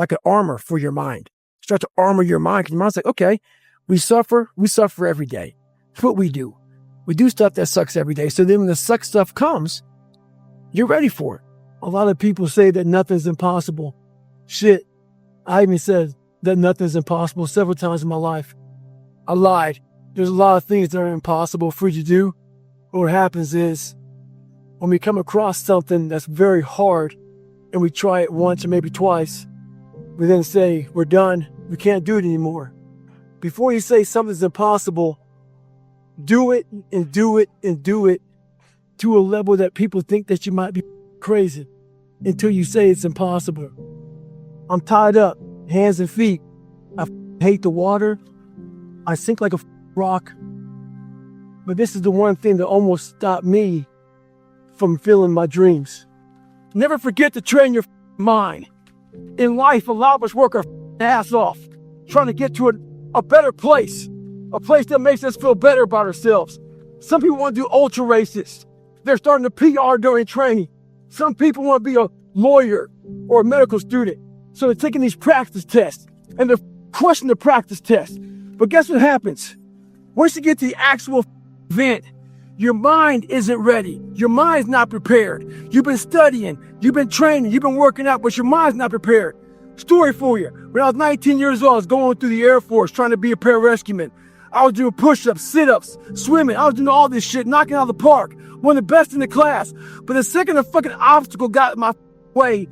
like an armor for your mind. Start to armor your mind, because your mind's like, okay, we suffer every day. That's what we do. We do stuff that sucks every day. So then when the suck stuff comes, you're ready for it. A lot of people say that nothing's impossible. Shit, I even said that nothing's impossible several times in my life. I lied. There's a lot of things that are impossible for you to do. But what happens is, when we come across something that's very hard and we try it once or maybe twice, we then say, we're done. We can't do it anymore. Before you say something's impossible, do it and do it and do it to a level that people think that you might be crazy until you say it's impossible. I'm tied up, hands and feet. I hate the water. I sink like a rock. But this is the one thing that almost stopped me from fulfilling my dreams. Never forget to train your mind. In life, a lot of us work our ass off trying to get to a better place, a place that makes us feel better about ourselves. Some people want to do ultra races. They're starting to PR during training. Some people want to be a lawyer or a medical student. So they're taking these practice tests and they're crushing the practice test. But guess what happens? Once you get to the actual event, your mind isn't ready. Your mind's not prepared. You've been studying, you've been training, you've been working out, but your mind's not prepared. Story for you. When I was 19 years old, I was going through the Air Force trying to be a pararescueman. I was doing push-ups, sit-ups, swimming. I was doing all this shit, knocking out of the park. One of the best in the class. But the second a fucking obstacle got in my way,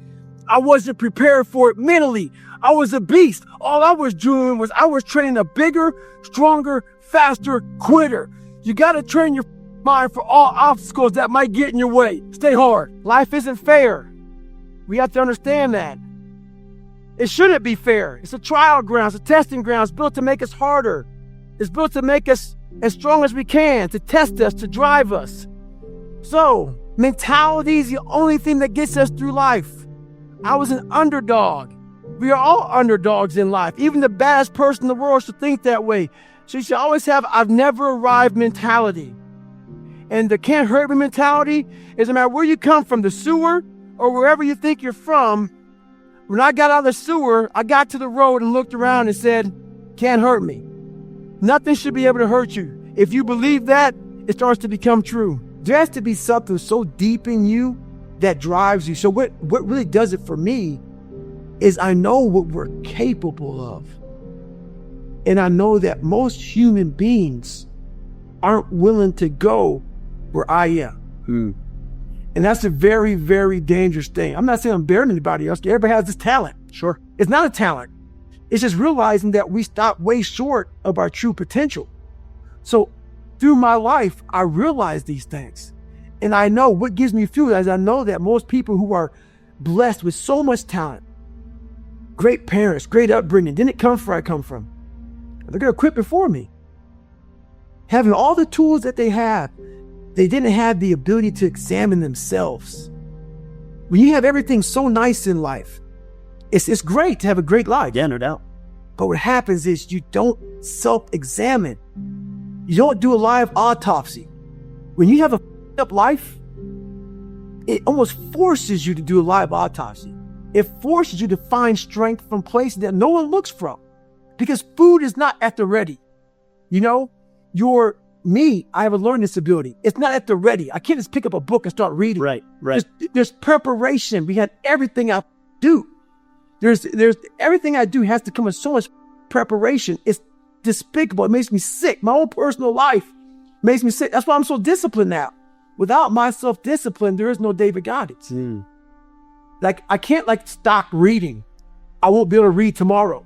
I wasn't prepared for it mentally. I was a beast. All I was doing was I was training a bigger, stronger, faster quitter. You got to train your mind for all obstacles that might get in your way. Stay hard. Life isn't fair. We have to understand that. It shouldn't be fair. It's a trial ground. It's a testing ground. It's built to make us harder. It's built to make us as strong as we can, to test us, to drive us. So, mentality is the only thing that gets us through life. I was an underdog. We are all underdogs in life. Even the baddest person in the world should think that way. So you should always have I've never arrived mentality. And the can't hurt me mentality is no matter where you come from, the sewer or wherever you think you're from. When I got out of the sewer, I got to the road and looked around and said, can't hurt me. Nothing should be able to hurt you. If you believe that, it starts to become true. There has to be something so deep in you that drives you. So what really does it for me is I know what we're capable of. And I know that most human beings aren't willing to go where I am. And that's a very, very dangerous thing. I'm not saying I'm better than anybody else. Everybody has this talent. Sure. It's not a talent. It's just realizing that we stop way short of our true potential. So through my life, I realize these things. And I know what gives me fuel is I know that most people who are blessed with so much talent, great parents, great upbringing, didn't come from where I come from. They're going to quit before me. Having all the tools that they have, they didn't have the ability to examine themselves. When you have everything so nice in life, it's great to have a great life. Yeah, no doubt. But what happens is you don't self-examine. You don't do a live autopsy. When you have a up life, it almost forces you to do a live autopsy. It forces you to find strength from places that no one looks from. Because food is not at the ready. You know, I have a learning disability. It's not at the ready. I can't just pick up a book and start reading. Right. There's preparation behind everything I do. There's everything I do has to come with so much preparation. It's despicable. It makes me sick. My own personal life makes me sick. That's why I'm so disciplined now. Without my self-discipline, there is no David Goggins. Like I can't stop reading. I won't be able to read tomorrow.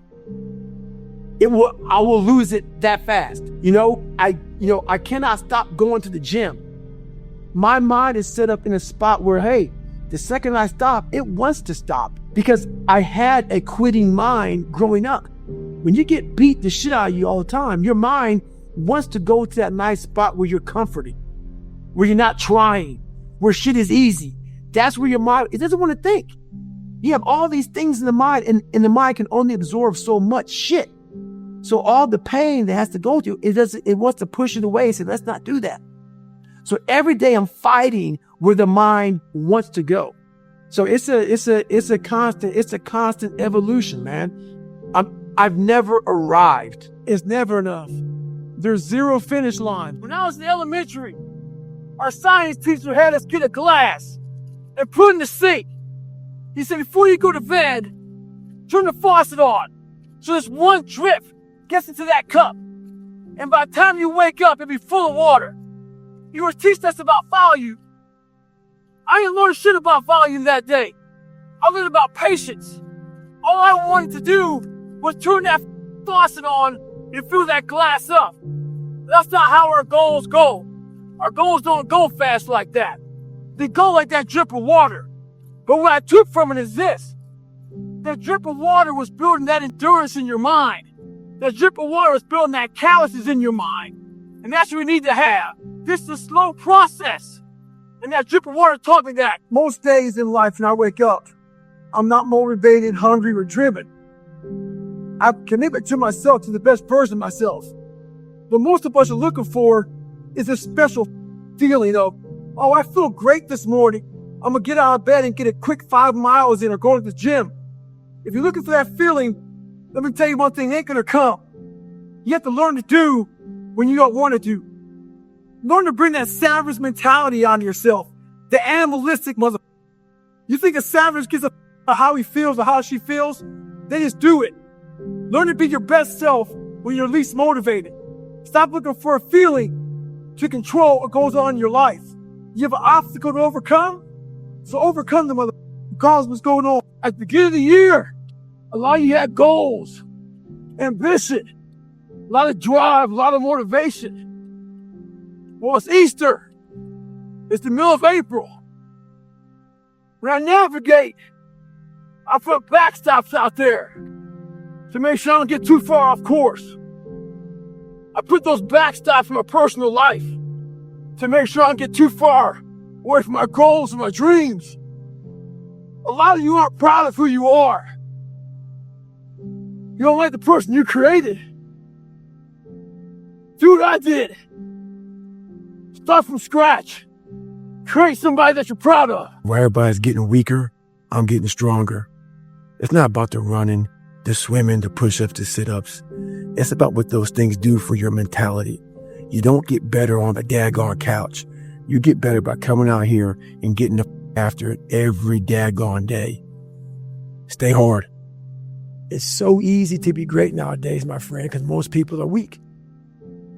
I will lose it that fast. I cannot stop going to the gym. My mind is set up in a spot where, hey, the second I stop, it wants to stop because I had a quitting mind growing up. When you get beat the shit out of you all the time, your mind wants to go to that nice spot where you're comforting, where you're not trying, where shit is easy. That's where your mind, it doesn't want to think. You have all these things in the mind and the mind can only absorb so much shit. So all the pain that has to go through, it wants to push it away and say, let's not do that. So every day I'm fighting where the mind wants to go. So it's a constant evolution, man. I've never arrived. It's never enough. There's zero finish line. When I was in elementary, our science teacher had us get a glass and put it in the sink. He said, before you go to bed, turn the faucet on. So this one drip gets into that cup. And by the time you wake up, it'll be full of water. He was teaching us about value. I didn't learn shit about value that day. I learned about patience. All I wanted to do was turn that faucet on and fill that glass up. That's not how our goals go. Our goals don't go fast like that. They go like that drip of water. But what I took from it is this. That drip of water was building that endurance in your mind. That drip of water was building that calluses in your mind. And that's what we need to have. This is a slow process. And that drip of water taught me that. Most days in life when I wake up, I'm not motivated, hungry, or driven. I've committed to myself, to the best version of myself. What most of us are looking for is a special feeling of, oh, I feel great this morning. I'm going to get out of bed and get a quick 5 miles in or go to the gym. If you're looking for that feeling, let me tell you one thing, it ain't going to come. You have to learn to do when you don't want to do. Learn to bring that savage mentality on yourself. The animalistic mother. You think a savage gives a how he feels or how she feels? They just do it. Learn to be your best self when you're least motivated. Stop looking for a feeling to control what goes on in your life. You have an obstacle to overcome? So overcome the mother regardless of what's going on. At the beginning of the year, a lot of you had goals, ambition, a lot of drive, a lot of motivation. Well, it's Easter. It's the middle of April. When I navigate, I put backstops out there to make sure I don't get too far off course. I put those backstops in my personal life to make sure I don't get too far away from my goals and my dreams. A lot of you aren't proud of who you are. You don't like the person you created. Do what I did. Start from scratch. Create somebody that you're proud of. While everybody's getting weaker, I'm getting stronger. It's not about the running, the swimming, the push-ups, the sit-ups. It's about what those things do for your mentality. You don't get better on a daggone couch. You get better by coming out here and getting after it every daggone day. Stay hard. It's so easy to be great nowadays, my friend, because most people are weak.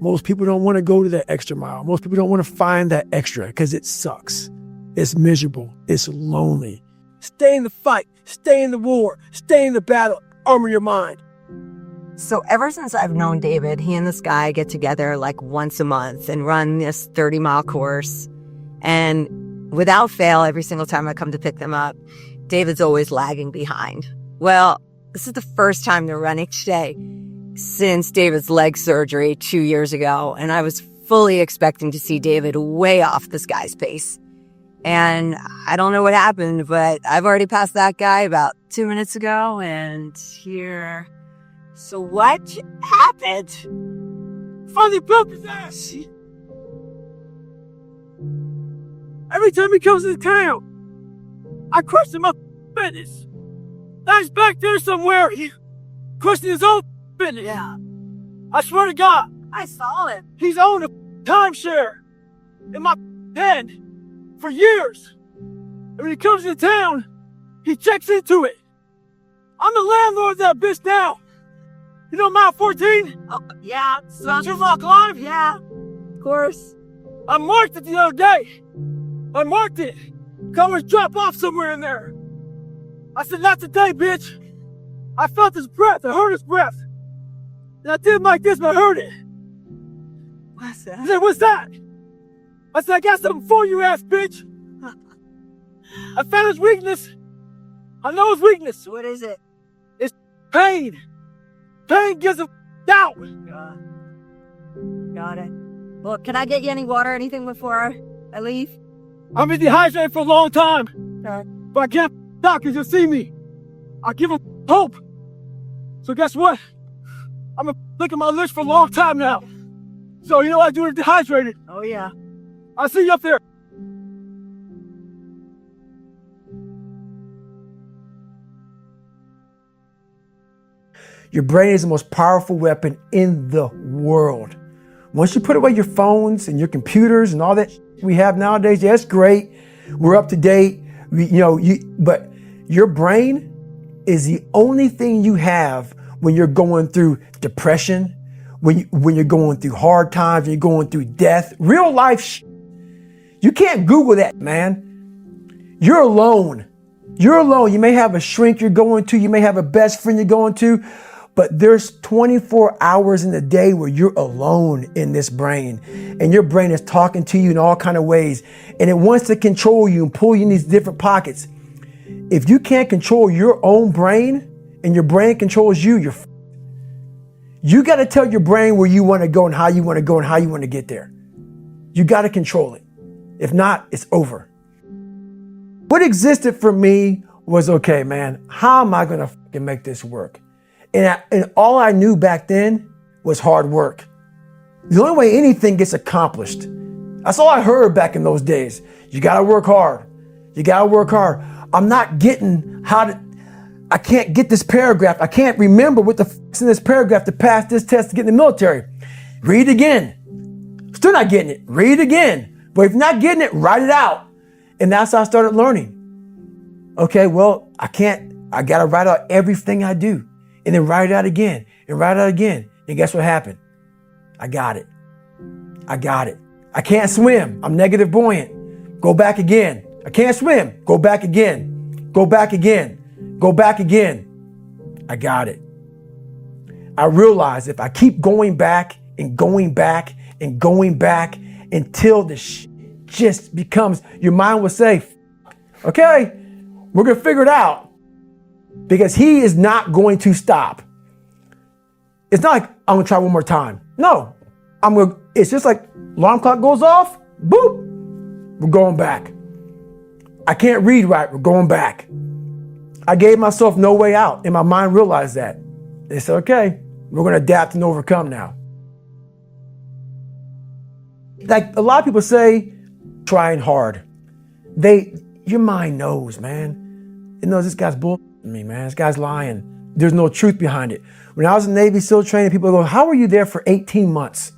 Most people don't want to go to that extra mile. Most people don't want to find that extra because it sucks. It's miserable. It's lonely. Stay in the fight. Stay in the war. Stay in the battle. Armor your mind. So ever since I've known David, he and this guy get together like once a month and run this 30-mile course. And without fail, every single time I come to pick them up, David's always lagging behind. Well, this is the first time they're running today since David's leg surgery 2 years ago. And I was fully expecting to see David way off this guy's pace. And I don't know what happened, but I've already passed that guy about 2 minutes ago and here. So what happened? Finally broke his ass. Every time he comes into town, I question my business. Now he's back there somewhere. He questioning his own business. Yeah. I swear to God. I saw him. He's owned a timeshare in my head for years. And when he comes into town, he checks into it. I'm the landlord of that bitch now. You know mile 14? Oh, yeah. Sherlock Live? Yeah, of course. I marked it the other day. I marked it. Cars drop off somewhere in there. I said, not today, bitch. I felt his breath. I heard his breath. And I did like this, but I heard it. What's that? He said, what's that? I said, I got something for you, ass bitch. I found his weakness. I know his weakness. What is it? It's pain. Pain gives a doubt. Got it. Well, can I get you any water or anything before I leave? I've been dehydrated for a long time. Okay. But I can't stop because you'll see me. I give him hope. So guess what? I've been licking my lips for a long time now. So you know what I do to dehydrated? Oh, yeah. I'll see you up there. Your brain is the most powerful weapon in the world. Once you put away your phones and your computers and all that we have nowadays, yeah, it's great. We're up to date. But your brain is the only thing you have when you're going through depression, when you're going through hard times, when you're going through death, real life. You can't Google that, man. You're alone. You're alone. You may have a shrink you're going to. You may have a best friend you're going to. But there's 24 hours in the day where you're alone in this brain. And your brain is talking to you in all kinds of ways. And it wants to control you and pull you in these different pockets. If you can't control your own brain and your brain controls you, you got to tell your brain where you want to go and how you want to go and how you want to get there. You got to control it. If not, it's over. What existed for me was, okay, man, how am I going to fucking make this work? And all I knew back then was hard work. The only way anything gets accomplished. That's all I heard back in those days. You got to work hard. You got to work hard. I'm not getting I can't get this paragraph. I can't remember what the fuck's in this paragraph to pass this test to get in the military. Read it again. Still not getting it. Read it again. But if you're not getting it, write it out. And that's how I started learning. Okay, well, I got to write out everything I do. And then write it out again and write it out again. And guess what happened? I got it. I can't swim. I'm negative buoyant. Go back again. I can't swim. Go back again. Go back again. Go back again. I got it. I realized if I keep going back and going back and going back until the just becomes, your mind will say, okay, we're going to figure it out. Because he is not going to stop. It's not like I'm going to try one more time. No, it's just like alarm clock goes off. Boop. We're going back. I can't read right. We're going back. I gave myself no way out. And my mind realized that. They said, okay, we're going to adapt and overcome now. Like a lot of people say, trying hard. Your mind knows, man. It knows this guy's bull. Me, man, this guy's lying. There's no truth behind it. When I was in Navy SEAL training, people go, how were you there for 18 months?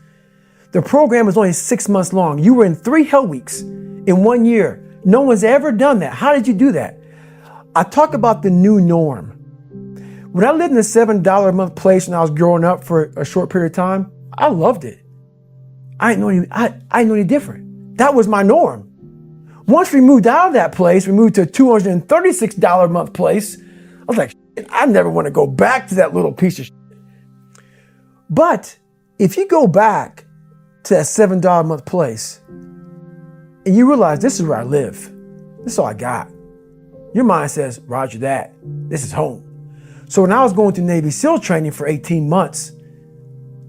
The program was only 6 months long. You were in 3 hell weeks in 1 year. No one's ever done that. How did you do that? I talk about the new norm. When I lived in a $7 a month place when I was growing up for a short period of time, I loved it. I didn't know any different. That was my norm. Once we moved out of that place, we moved to a $236 a month place. I was like, I never want to go back to that little piece of shit. But if you go back to that $7 a month place and you realize this is where I live, this is all I got. Your mind says, Roger that, this is home. So when I was going through Navy SEAL training for 18 months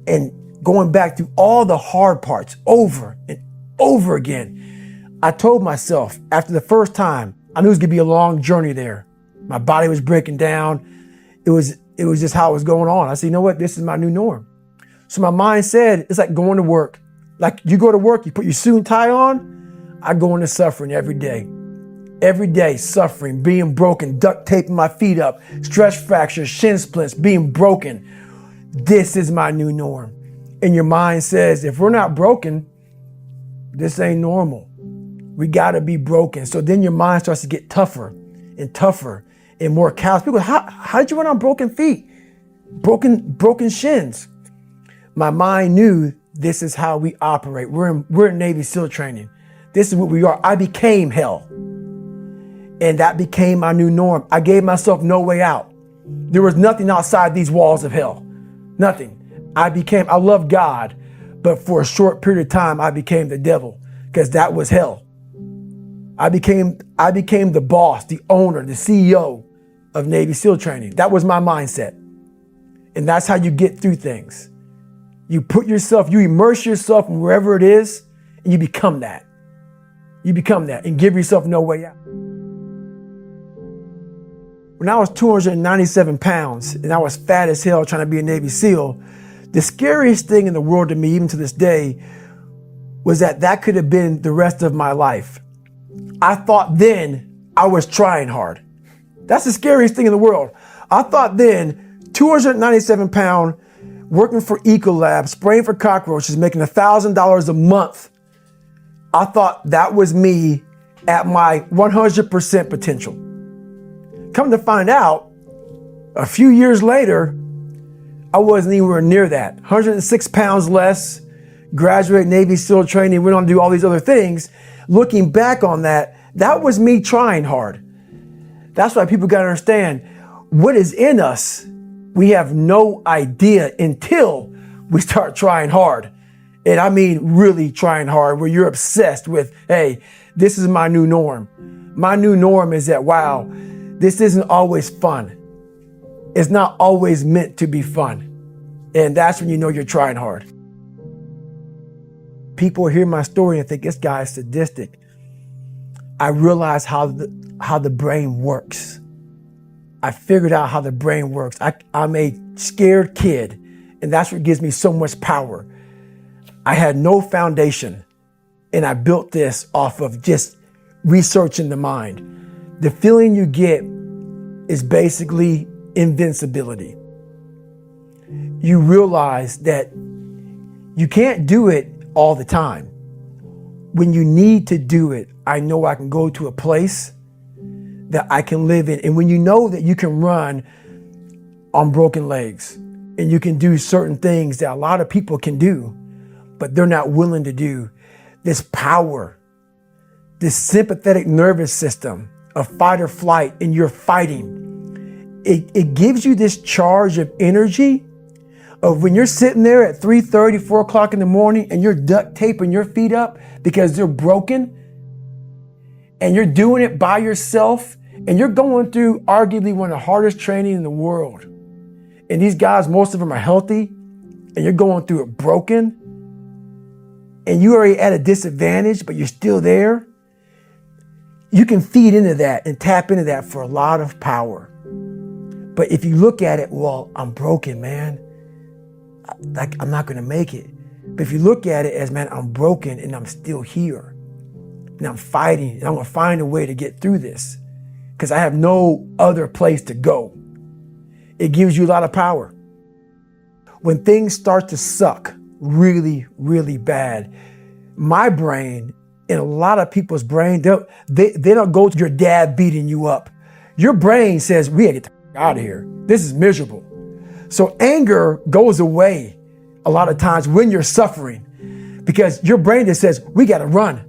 and going back through all the hard parts over and over again, I told myself after the first time, I knew it was going to be a long journey there. My body was breaking down. It was just how it was going on. I said, you know what? This is my new norm. So my mind said, it's like going to work. Like you go to work, you put your suit and tie on. I go into suffering every day. Every day suffering, being broken, duct taping my feet up, stress fractures, shin splints, being broken. This is my new norm. And your mind says, if we're not broken, this ain't normal. We got to be broken. So then your mind starts to get tougher and tougher and more callous. People go, how did you run on broken feet? Broken shins. My mind knew this is how we operate. We're in Navy SEAL training. This is what we are. I became hell. And that became my new norm. I gave myself no way out. There was nothing outside these walls of hell. Nothing. I loved God, but for a short period of time, I became the devil because that was hell. I became the boss, the owner, the CEO of Navy SEAL training. That was my mindset. And that's how you get through things. You immerse yourself in wherever it is, and you become that. You become that and give yourself no way out. When I was 297 pounds and I was fat as hell trying to be a Navy SEAL, the scariest thing in the world to me, even to this day, was that could have been the rest of my life. I thought then I was trying hard. That's the scariest thing in the world. I thought then 297 pound, working for Ecolab, spraying for cockroaches, making $1,000 a month. I thought that was me at my 100% potential. Come to find out, a few years later, I wasn't anywhere near that. 106 pounds less, graduate Navy SEAL training, went on to do all these other things. Looking back on that, that was me trying hard. That's why people got to understand what is in us. We have no idea until we start trying hard. And I mean really trying hard, where you're obsessed with, hey, this is my new norm. My new norm is that, wow, this isn't always fun. It's not always meant to be fun. And that's when you know you're trying hard. People hear my story and think this guy is sadistic. I realize how the brain works. I figured out how the brain works. I'm a scared kid, and that's what gives me so much power. I had no foundation, and I built this off of just researching the mind. The feeling you get is basically invincibility. You realize that you can't do it all the time. When you need to do it, I know I can go to a place that I can live in. And when you know that you can run on broken legs and you can do certain things that a lot of people can do, but they're not willing to do, this power, this sympathetic nervous system of fight or flight, and you're fighting, it gives you this charge of energy of when you're sitting there at 3:30, 4 o'clock in the morning and you're duct taping your feet up because they're broken, and you're doing it by yourself, and you're going through arguably one of the hardest training in the world. And these guys, most of them are healthy, and you're going through it broken, and you're already at a disadvantage, but you're still there. You can feed into that and tap into that for a lot of power. But if you look at it, well, I'm broken, man. I'm not gonna make it. But if you look at it as, man, I'm broken and I'm still here. And I'm fighting, and I'm gonna find a way to get through this because I have no other place to go. It gives you a lot of power. When things start to suck really, really bad, my brain and a lot of people's brain, they don't go to your dad beating you up. Your brain says, we gotta get the out of here. This is miserable. So anger goes away a lot of times when you're suffering because your brain just says, we gotta run.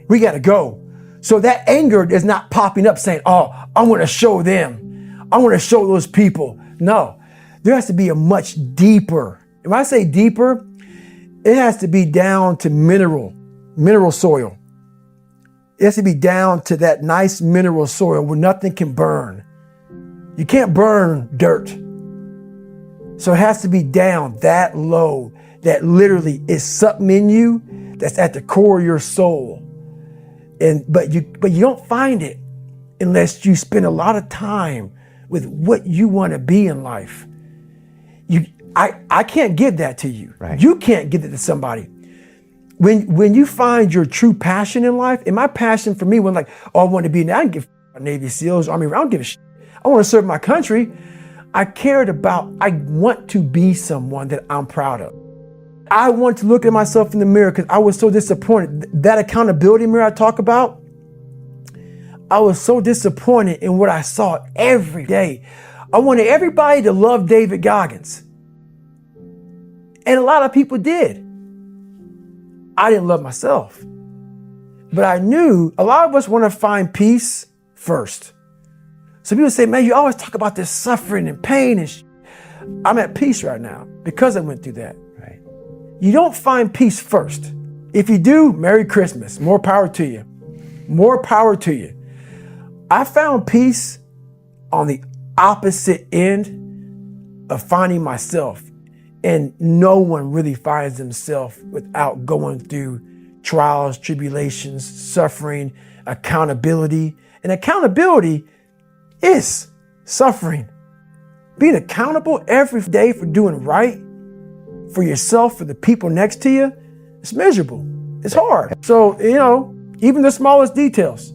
We got to go. So that anger is not popping up saying, oh, I want to show them. I want to show those people. No, there has to be a much deeper. When I say deeper, it has to be down to mineral soil. It has to be down to that nice mineral soil where nothing can burn. You can't burn dirt. So it has to be down that low, that literally is something in you that's at the core of your soul. But you don't find it unless you spend a lot of time with what you want to be in life. I can't give that to you. Right. You can't give it to somebody. When you find your true passion in life, and my passion for me wasn't like, oh, I want to be, I don't give a Navy SEALs, Army, I don't give a shit. I want to serve my country. I want to be someone that I'm proud of. I want to look at myself in the mirror because I was so disappointed. That accountability mirror I talk about, I was so disappointed in what I saw every day. I wanted everybody to love David Goggins. And a lot of people did. I didn't love myself. But I knew a lot of us want to find peace first. So people say, man, you always talk about this suffering and pain and I'm at peace right now because I went through that. Right. You don't find peace first. If you do, Merry Christmas. More power to you. More power to you. I found peace on the opposite end of finding myself. And no one really finds themselves without going through trials, tribulations, suffering, accountability. And accountability is suffering. Being accountable every day for doing right for yourself, for the people next to you, it's miserable. It's hard. So, even the smallest details.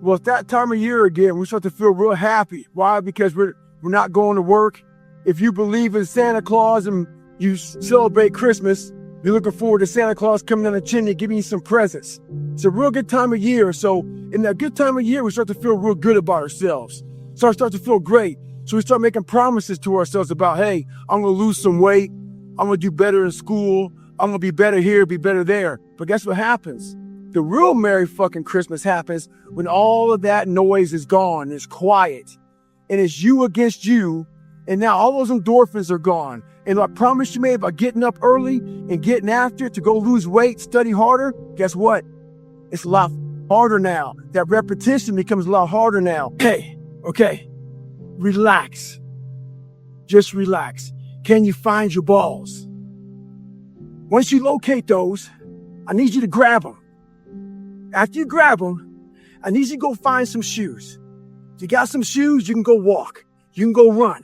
Well, it's that time of year again. We start to feel real happy. Why? Because we're not going to work. If you believe in Santa Claus and you celebrate Christmas, you're looking forward to Santa Claus coming down the chimney, giving you some presents. It's a real good time of year. So in that good time of year, we start to feel real good about ourselves. Start to feel great. So we start making promises to ourselves about, hey, I'm going to lose some weight. I'm going to do better in school. I'm going to be better here, be better there. But guess what happens? The real Merry fucking Christmas happens when all of that noise is gone. It's quiet. And it's you against you. And now all those endorphins are gone. And I promise you made about getting up early and getting after it to go lose weight, study harder. Guess what? It's a lot harder now. That repetition becomes a lot harder now. Okay. Relax. Just relax. Can you find your balls? Once you locate those, I need you to grab them. After you grab them, I need you to go find some shoes. If you got some shoes, you can go walk. You can go run.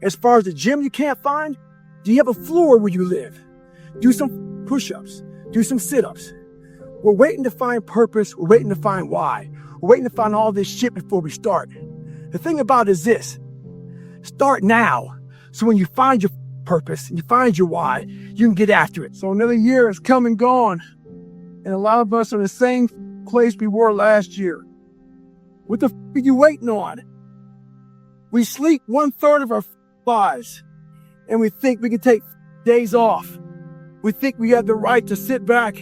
As far as the gym you can't find, do you have a floor where you live? Do some push-ups. Do some sit-ups. We're waiting to find purpose. We're waiting to find why. We're waiting to find all this shit before we start. The thing about it is this. Start now. So when you find your purpose and you find your why, you can get after it. So another year has come and gone. And a lot of us are in the same place we were last year. What the are you waiting on? We sleep 1/3 of our lives. And we think we can take days off. We think we have the right to sit back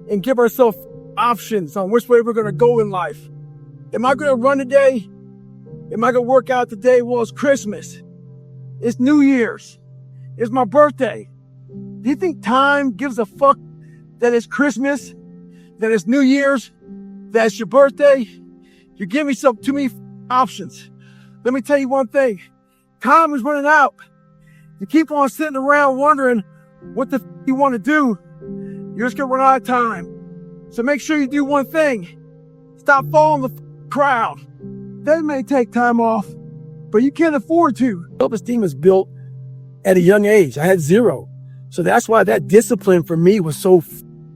and give ourselves options on which way we're going to go in life. Am I going to run today? Am I going to work out today? Well, it's Christmas. It's New Year's. It's my birthday. Do you think time gives a fuck that it's Christmas, that it's New Year's, that it's your birthday? You give me too many options. Let me tell you one thing. Time is running out. You keep on sitting around wondering what the you want to do. You're just going to run out of time. So make sure you do one thing. Stop following the crowd. That may take time off, but you can't afford to. Self-esteem is built at a young age. I had 0. So that's why that discipline for me was so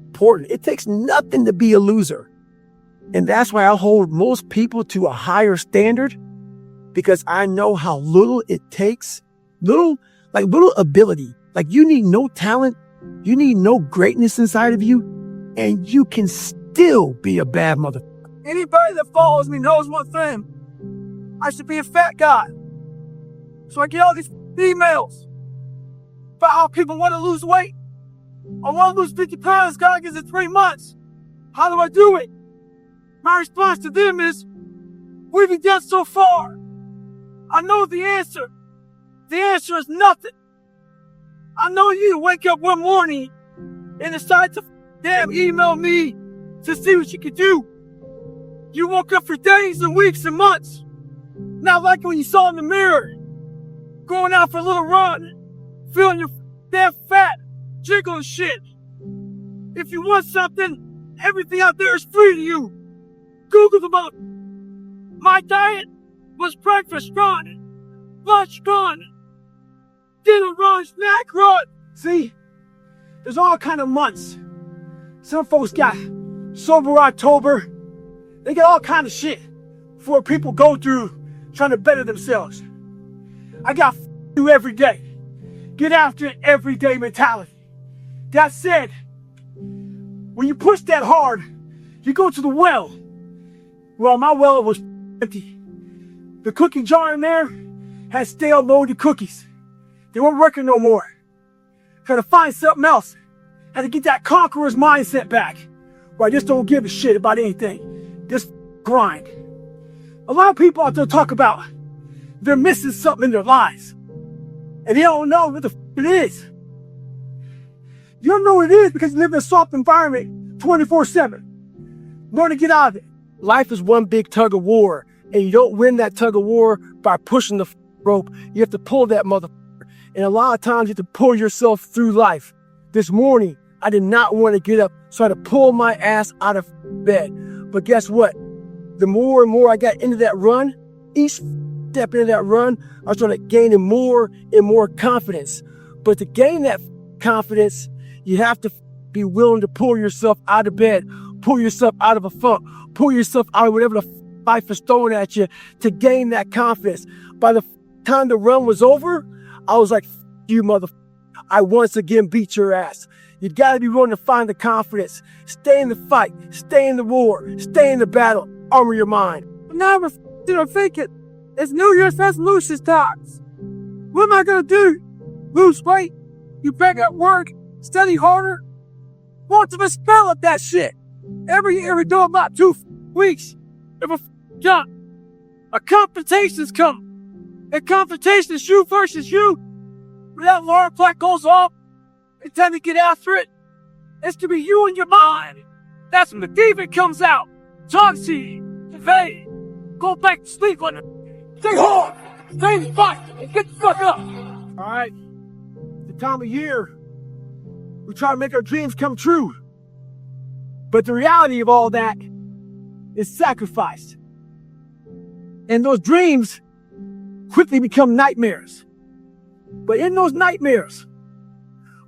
important. It takes nothing to be a loser. And that's why I hold most people to a higher standard, because I know how little it takes. Little ability. Like you need no talent. You need no greatness inside of you. And you can still be a bad motherfucker. Anybody that follows me knows one thing. I should be a fat guy. So I get all these emails about how people want to lose weight. I want to lose 50 pounds, Goggins, in 3 months. How do I do it? My response to them is, what have you done so far? I know the answer. The answer is nothing. I know you wake up one morning and decide to email me to see what you can do. You woke up for days and weeks and months. Not like when you saw in the mirror, going out for a little run, feeling your damn fat, jiggling shit. If you want something, everything out there is free to you. Google the mother. My diet was breakfast run, lunch run, dinner run, snack run. See, there's all kind of months. Some folks got sober October. They got all kind of shit for people go through trying to better themselves. I got you every day. Get after it every day mentality. That said, when you push that hard, you go to the well. Well, my well was empty. The cookie jar in there had stale moldy cookies. They weren't working no more. Had to find something else. Had to get that conqueror's mindset back, where I just don't give a shit about anything. Just grind. A lot of people out there talk about they're missing something in their lives. And they don't know what the it is. You don't know what it is because you live in a soft environment 24/7. Learn to get out of it. Life is one big tug of war, and you don't win that tug of war by pushing the rope. You have to pull that motherfucker. And a lot of times you have to pull yourself through life. This morning, I did not want to get up, so I had to pull my ass out of bed. But guess what? The more and more I got into that run, each step into that run, I started gaining more and more confidence. But to gain that confidence, you have to be willing to pull yourself out of bed pull yourself out of a funk, pull yourself out of whatever the life is throwing at you to gain that confidence. By the time the run was over, I was like, you motherfucker, I once again beat your ass. You gotta be willing to find the confidence. Stay in the fight, stay in the war, stay in the battle, armor your mind. Now I'm thinking, it's New Year's resolutions times. What am I gonna do? Lose weight? You back at work? Study harder? Want to spell at that shit? Every year we do about 2 weeks. If a confrontation's coming. A confrontation is you versus you. When that alarm clock goes off, it's time to get after it. It's to be you and your mind. That's when the demon comes out. Talks to you. Convey. Go back to sleep on it. Stay hard. Stay in the fight. And get the fuck up. Alright. The time of year we try to make our dreams come true. But the reality of all that is sacrifice. And those dreams quickly become nightmares. But in those nightmares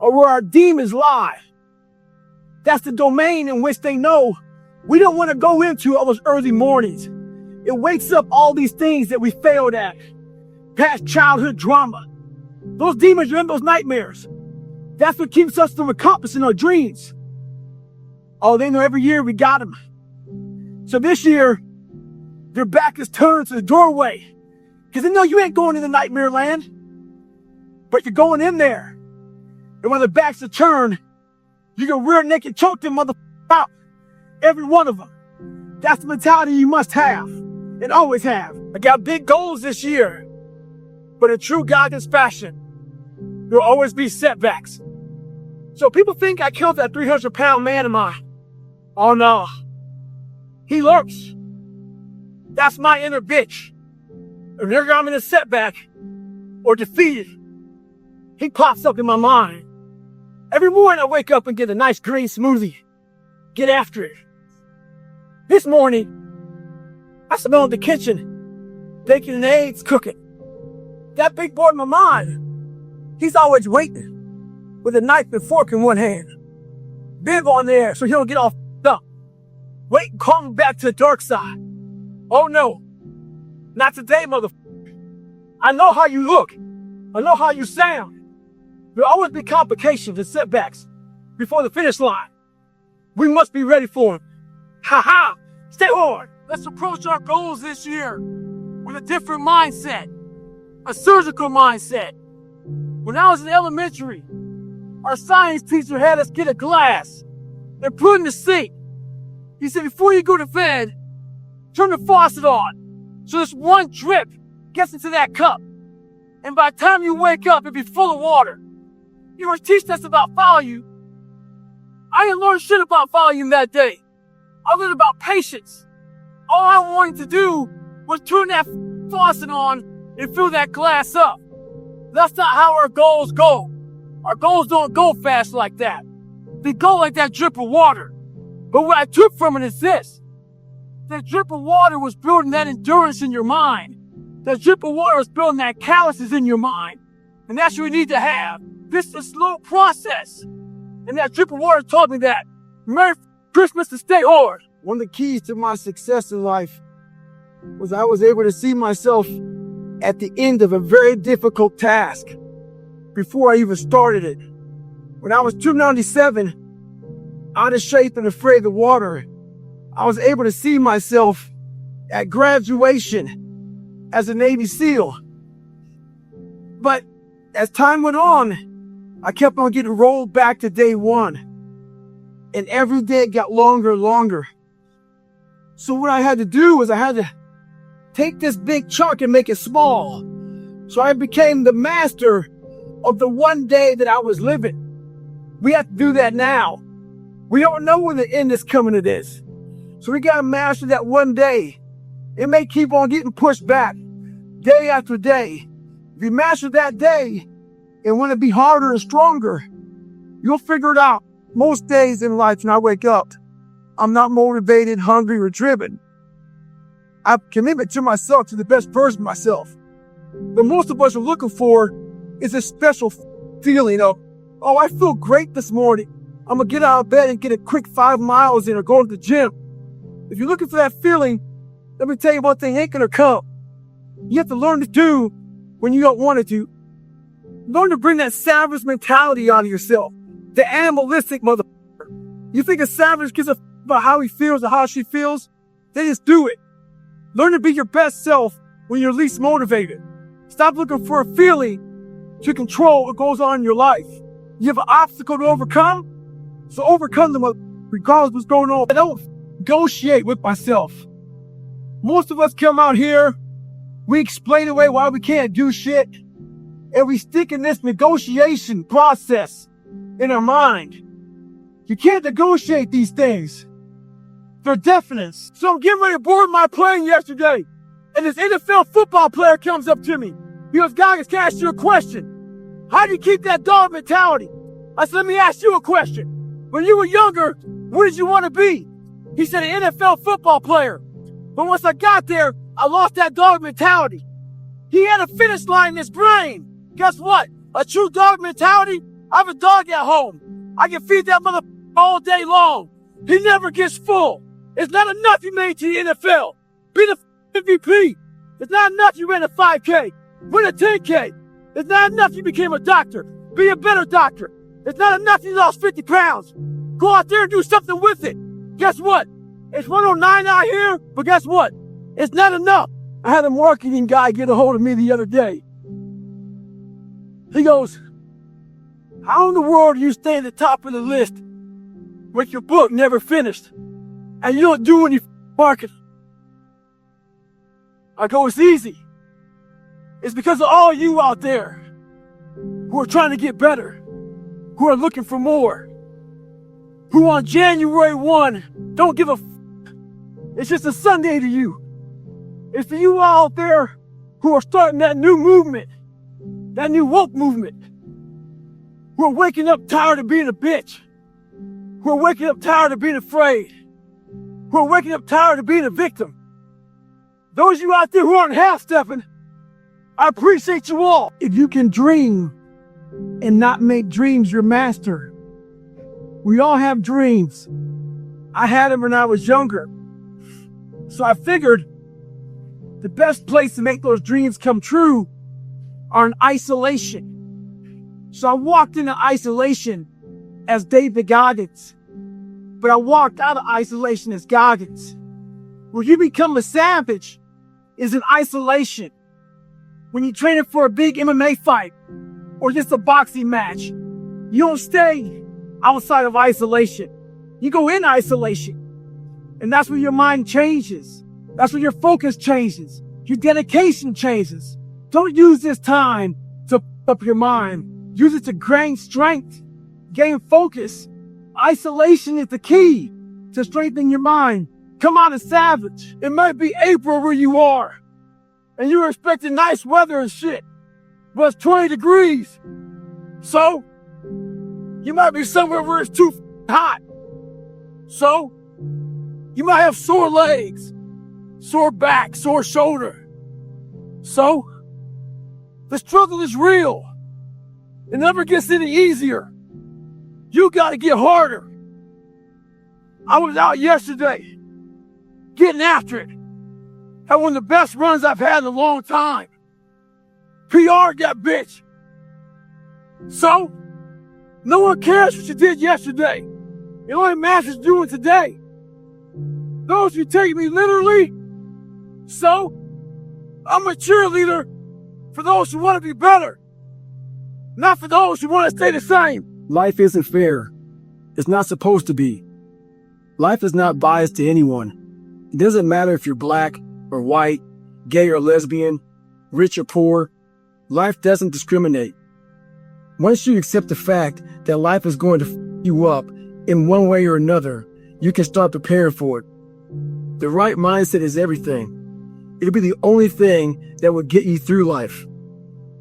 are where our demons lie. That's the domain in which they know we don't want to go into all those early mornings. It wakes up all these things that we failed at. Past childhood drama. Those demons are in those nightmares. That's what keeps us from accomplishing our dreams. Oh, they know every year we got them. So this year, their back is turned to the doorway. Because they know you ain't going into nightmare land. But you're going in there. And when the backs are turned, you can rear naked choke them motherfuckers out. Every one of them. That's the mentality you must have. And always have. I got big goals this year. But in true Goggins fashion, there will always be setbacks. So people think I killed that 300-pound man of mine. Oh no. He lurks. That's my inner bitch. And whenever I'm in a setback or defeated, he pops up in my mind. Every morning I wake up and get a nice green smoothie. Get after it. This morning, I smell in the kitchen, bacon and eggs cooking. That big boy in my mind, he's always waiting with a knife and fork in one hand. Bib on there so he don't get all up. Wait and call me back to the dark side. Oh no, not today, motherfucker. I know how you look. I know how you sound. There'll always be complications and setbacks before the finish line. We must be ready for them. Ha ha! Stay hard. Let's approach our goals this year with a different mindset. A surgical mindset. When I was in elementary, our science teacher had us get a glass and put it in the sink. He said, before you go to bed, turn the faucet on so this one drip gets into that cup. And by the time you wake up, it'll be full of water. You were teaching us about volume. I didn't learn shit about volume that day. I learned about patience. All I wanted to do was turn that faucet on and fill that glass up. That's not how our goals go. Our goals don't go fast like that. They go like that drip of water. But what I took from it is this. That drip of water was building that endurance in your mind. That drip of water was building that calluses in your mind. And that's what we need to have. This is a slow process. And that drip of water taught me that. Merry Christmas and stay hard. One of the keys to my success in life was I was able to see myself at the end of a very difficult task before I even started it. When I was 297, out of shape and afraid of the water, I was able to see myself at graduation as a Navy SEAL. But as time went on, I kept on getting rolled back to day one. And every day it got longer and longer. So what I had to do was I had to take this big chunk and make it small. So I became the master of the one day that I was living. We have to do that now. We don't know when the end is coming to this. So we got to master that one day. It may keep on getting pushed back day after day. If you master that day and want to be harder and stronger, you'll figure it out. Most days in life when I wake up, I'm not motivated, hungry, or driven. I commitment to myself, to the best version of myself. But most of us are looking for is a special feeling of, oh, I feel great this morning. I'm gonna get out of bed and get a quick 5 miles in or go to the gym. If you're looking for that feeling, let me tell you one thing, ain't gonna come. You have to learn to do when you don't want to do. Learn to bring that savage mentality out of yourself. The animalistic motherfucker. You think a savage gives a about how he feels or how she feels? They just do it. Learn to be your best self when you're least motivated. Stop looking for a feeling to control what goes on in your life. You have an obstacle to overcome, so overcome them regardless of what's going on. I don't negotiate with myself. Most of us come out here, we explain away why we can't do shit, and we stick in this negotiation process in our mind. You can't negotiate these things. They're definite. So I'm getting ready to board my plane yesterday, and this NFL football player comes up to me. He goes, Goggins, can I ask you a question? How do you keep that dog mentality? I said, let me ask you a question. When you were younger, what did you want to be? He said, an NFL football player. But once I got there, I lost that dog mentality. He had a finish line in his brain. Guess what? A true dog mentality? I have a dog at home. I can feed that mother all day long. He never gets full. It's not enough you made to the NFL. Be the MVP. It's not enough you ran a 5K. Win a 10K. It's not enough you became a doctor. Be a better doctor. It's not enough you lost 50 pounds. Go out there and do something with it. Guess what? It's 109 out here, but guess what? It's not enough. I had a marketing guy get a hold of me the other day. He goes, how in the world do you stay at the top of the list with your book never finished and you don't do any marketing? I go, it's easy. It's because of all you out there who are trying to get better, who are looking for more, who on January 1 don't give a it's just a Sunday to you. It's for you out there who are starting that new movement, that new woke movement, who are waking up tired of being a bitch, who are waking up tired of being afraid, who are waking up tired of being a victim. Those of you out there who aren't half-stepping, I appreciate you all. If you can dream and not make dreams your master, we all have dreams. I had them when I was younger. So I figured the best place to make those dreams come true are in isolation. So I walked into isolation as David Goggins, but I walked out of isolation as Goggins. Where you become a savage is in isolation. When you're training for a big MMA fight or just a boxing match, you don't stay outside of isolation. You go in isolation. And that's where your mind changes. That's where your focus changes. Your dedication changes. Don't use this time to up your mind. Use it to gain strength, gain focus. Isolation is the key to strengthening your mind. Come out as savage. It might be April where you are, and you're expecting nice weather and shit, but it's 20 degrees. So, you might be somewhere where it's too hot. So, you might have sore legs, sore back, sore shoulder. So, the struggle is real. It never gets any easier. You gotta get harder. I was out yesterday, getting after it. Had one of the best runs I've had in a long time. PR'd that bitch. So, no one cares what you did yesterday. It only matters what you're doing today. Those who take me literally, so I'm a cheerleader for those who want to be better, not for those who want to stay the same. Life isn't fair. It's not supposed to be. Life is not biased to anyone. It doesn't matter if you're black or white, gay or lesbian, rich or poor. Life doesn't discriminate. Once you accept the fact that life is going to f you up in one way or another, you can start preparing for it. The right mindset is everything. It'll be the only thing that will get you through life.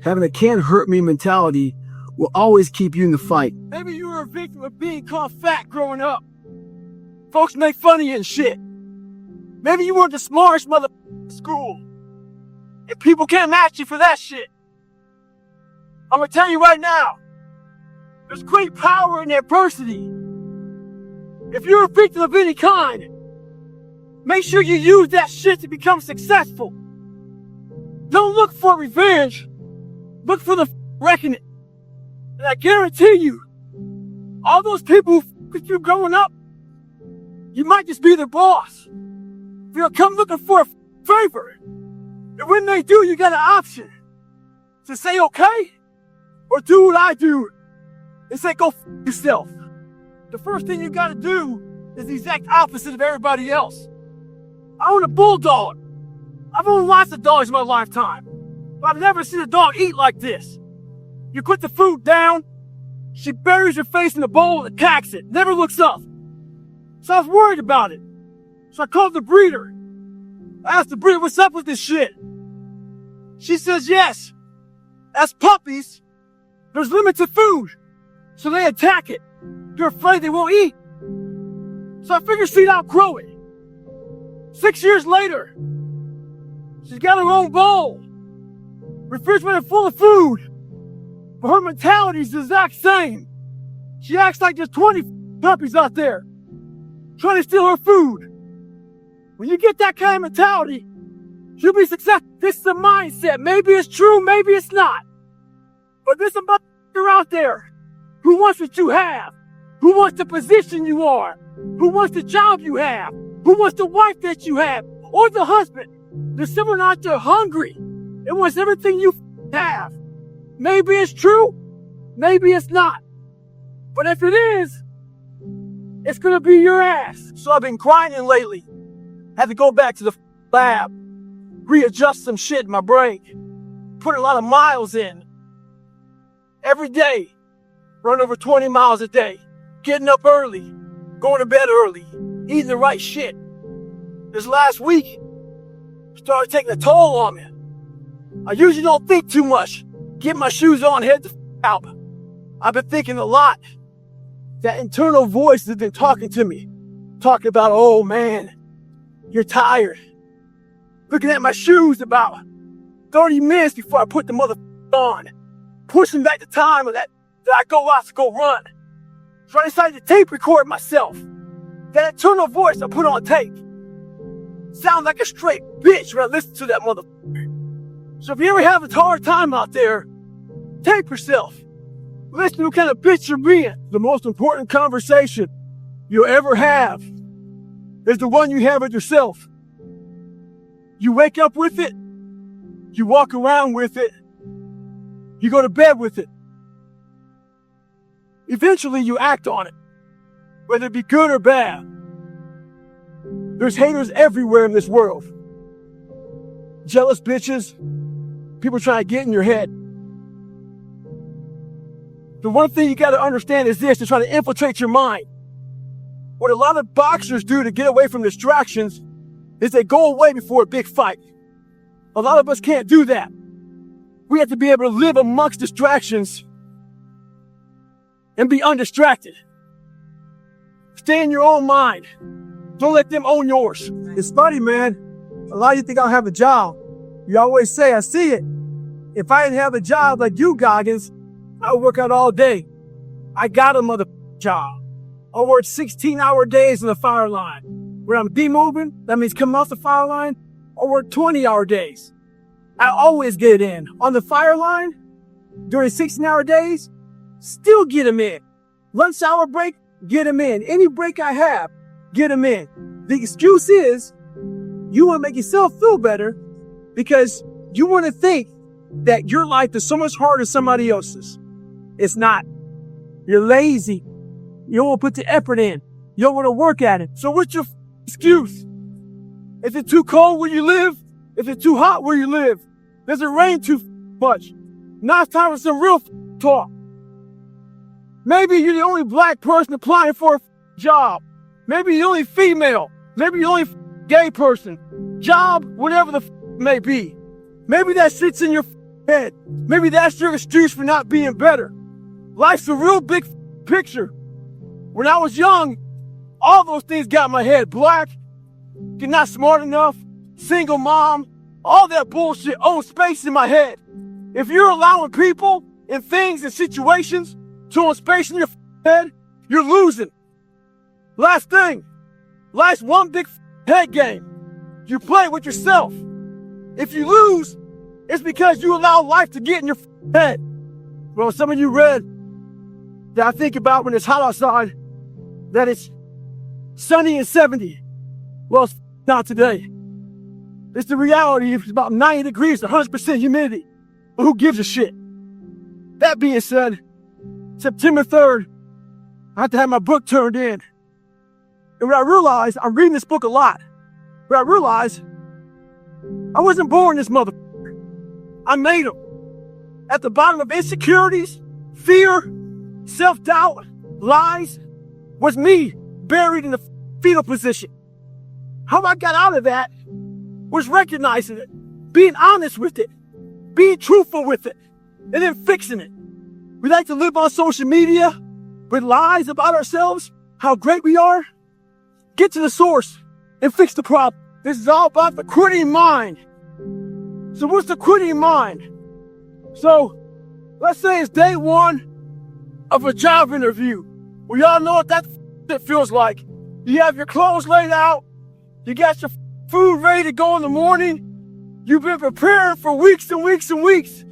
Having a can't hurt me mentality will always keep you in the fight. Maybe you were a victim of being called fat growing up. Folks make fun of you and shit. Maybe you weren't the smartest mother in school. And people can't match you for that shit. I'm gonna tell you right now, there's great power in adversity. If you're a victim of any kind, make sure you use that shit to become successful. Don't look for revenge. Look for the reckoning. And I guarantee you, all those people who with you growing up, you might just be their boss. They'll come looking for a favor. And when they do, you got an option to say okay or do what I do and say go yourself. The first thing you got to do is the exact opposite of everybody else. I own a bulldog. I've owned lots of dogs in my lifetime, but I've never seen a dog eat like this. You put the food down, she buries her face in the bowl and attacks it, never looks up. So I was worried about it. So I called the breeder. I asked the breeder, what's up with this shit? She says, yes, as puppies, there's limited food, so they attack it. They're afraid they won't eat. So I figured she'd outgrow it. 6 years later, she's got her own bowl, refrigerator full of food, but her mentality is the exact same. She acts like there's 20 puppies out there trying to steal her food. When you get that kind of mentality, you'll be successful. This is a mindset. Maybe it's true, maybe it's not. But there's a motherfucker out there who wants what you have, who wants the position you are, who wants the job you have, who wants the wife that you have, or the husband. There's someone out there hungry and wants everything you have. Maybe it's true, maybe it's not. But if it is, it's gonna be your ass. So I've been grinding lately. Had to go back to the lab, readjust some shit in my brain, put a lot of miles in. Every day, run over 20 miles a day, getting up early, going to bed early, eating the right shit. This last week, started taking a toll on me. I usually don't think too much. Get my shoes on, head the out. I've been thinking a lot. That internal voice has been talking to me. Talking about, oh man, you're tired. Looking at my shoes about 30 minutes before I put the mother on. Pushing back the time of that I go out to go run. So I decided to tape record myself. That internal voice I put on tape. Sound like a straight bitch when I listen to that motherfucker. So if you ever have a hard time out there, tape yourself. Listen to what kind of bitch you're being. The most important conversation you'll ever have is the one you have with yourself. You wake up with it. You walk around with it. You go to bed with it. Eventually you act on it, whether it be good or bad. There's haters everywhere in this world. Jealous bitches, people trying to get in your head. The one thing you got to understand is this, they're trying to infiltrate your mind. What a lot of boxers do to get away from distractions is they go away before a big fight. A lot of us can't do that. We have to be able to live amongst distractions and be undistracted. Stay in your own mind. Don't let them own yours. It's funny, man. A lot of you think I don't have a job. You always say, I see it. If I didn't have a job like you, Goggins, I would work out all day. I got a mother job. I work 16-hour days on the fire line. When I'm demoving, that means coming off the fire line, I work 20-hour days. I always get in. On the fire line, during 16-hour days, still get them in. Lunch hour break, get them in. Any break I have, get them in. The excuse is, you want to make yourself feel better because you want to think that your life is so much harder than somebody else's. It's not. You're lazy. You don't want to put the effort in. You don't want to work at it. So what's your excuse? Is it too cold where you live? Is it too hot where you live? Does it rain too much? Now it's time for some real talk. Maybe you're the only black person applying for a job. Maybe you're the only female. Maybe you're the only gay person. Job, whatever the may be. Maybe that sits in your head. Maybe that's your excuse for not being better. Life's a real big picture. When I was young, all those things got in my head. Black, you're not smart enough, single mom, all that bullshit owns space in my head. If you're allowing people and things and situations to own space in your head, you're losing. Last thing. Life's one big head game. You play with yourself. If you lose, it's because you allow life to get in your head. Well, some of you read that I think about when it's hot outside, that it's sunny and 70. Well, it's not today. It's the reality. It's about 90 degrees, 100% humidity. But who gives a shit? That being said, September 3rd, I had to have my book turned in. And what I realized, I'm reading this book a lot, but I realized I wasn't born this motherfucker. I made him. At the bottom of insecurities, fear, self-doubt, lies, was me buried in the fetal position. How I got out of that was recognizing it, being honest with it, being truthful with it, and then fixing it. We like to live on social media with lies about ourselves, how great we are. Get to the source and fix the problem. This is all about the quitting mind. So what's the quitting mind? So let's say it's day one of a job interview. We all know what that feels like. You have your clothes laid out. You got your food ready to go in the morning. You've been preparing for weeks and weeks and weeks.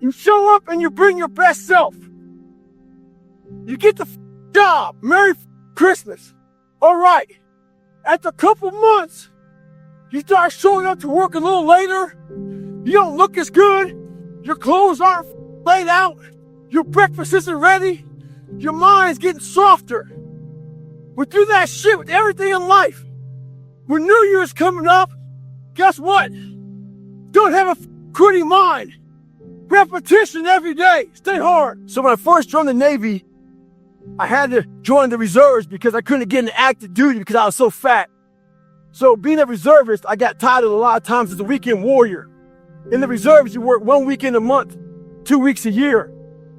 You show up and you bring your best self. You get the job. Merry Christmas. All right. After a couple months, you start showing up to work a little later. You don't look as good. Your clothes aren't laid out. Your breakfast isn't ready. Your mind's getting softer. We do that shit with everything in life. When New Year's coming up, guess what? Don't have a quitting mind. Repetition every day. Stay hard. So when I first joined the Navy, I had to join the reserves because I couldn't get into active duty because I was so fat. So being a reservist, I got titled a lot of times as a weekend warrior. In the reserves, you work 1 weekend a month, 2 weeks a year.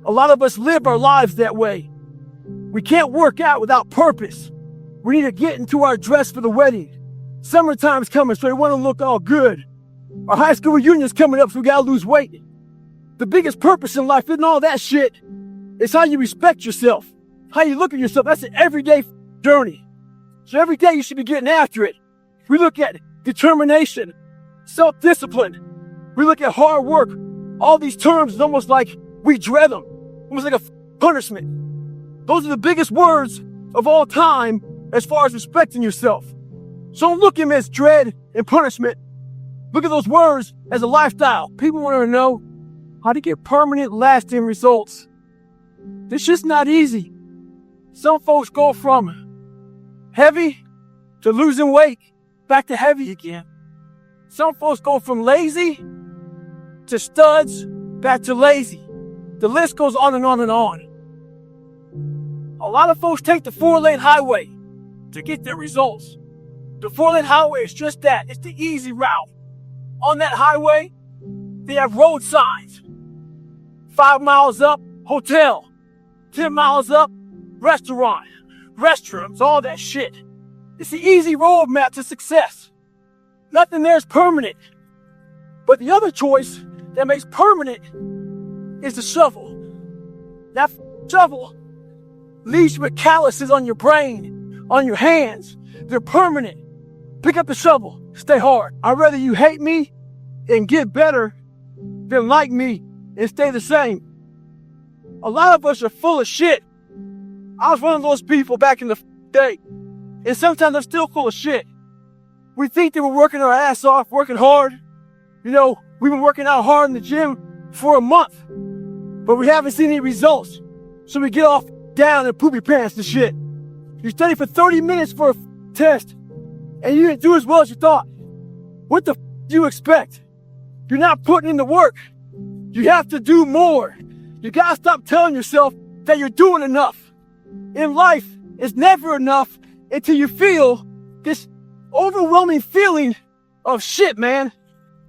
A lot of us live our lives that way. We can't work out without purpose. We need to get into our dress for the wedding. Summertime's coming, so we want to look all good. Our high school reunion's coming up, so we gotta lose weight. The biggest purpose in life isn't all that shit. It's how you respect yourself, how you look at yourself. That's an everyday journey. So every day you should be getting after it. We look at determination, self-discipline. We look at hard work. All these terms is almost like we dread them, almost like a punishment. Those are the biggest words of all time as far as respecting yourself. So don't look at them as dread and punishment. Look at those words as a lifestyle. People want to know how to get permanent, lasting results. It's just not easy. Some folks go from heavy to losing weight, back to heavy again. Some folks go from lazy to studs, back to lazy. The list goes on and on and on. A lot of folks take the 4-lane highway to get their results. The 4-lane highway is just that. It's the easy route. On that highway, they have road signs. 5 miles up, hotel. 10 miles up, restaurant. Restrooms, all that shit. It's the easy roadmap to success. Nothing there is permanent. But the other choice that makes permanent is the shovel. That shovel leaves you with calluses on your brain, on your hands. They're permanent. Pick up the shovel. Stay hard. I'd rather you hate me and get better than like me and stay the same. A lot of us are full of shit. I was one of those people back in the day. And sometimes I'm still full of shit. We think that we're working our ass off, working hard. You know, we've been working out hard in the gym for a month, but we haven't seen any results. So we get off down and poopy pants and shit. You study for 30 minutes for a test, and you didn't do as well as you thought. What the do you expect? You're not putting in the work. You have to do more. You gotta stop telling yourself that you're doing enough. In life, it's never enough until you feel this overwhelming feeling of shit, man.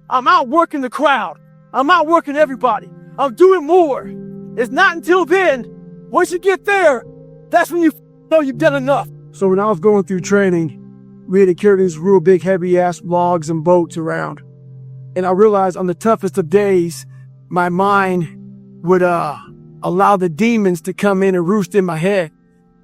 I'm outworking the crowd. I'm outworking everybody. I'm doing more. It's not until then, once you get there, that's when you know you've done enough. So when I was going through training, we had to carry these real big heavy ass logs and boats around. And I realized on the toughest of days, my mind would allow the demons to come in and roost in my head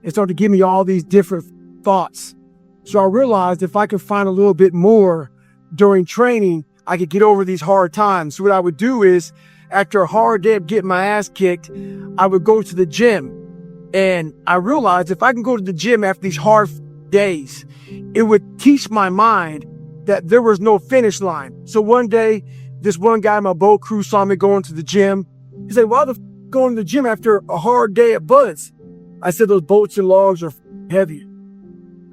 and start to give me all these different thoughts. So I realized if I could find a little bit more during training, I could get over these hard times. So what I would do is, after a hard day of getting my ass kicked, I would go to the gym. And I realized if I can go to the gym after these hard days, it would teach my mind that there was no finish line. So one day, this one guy in my boat crew saw me going to the gym. He said, why the going to the gym after a hard day at Buds? I said, those boats and logs are heavy.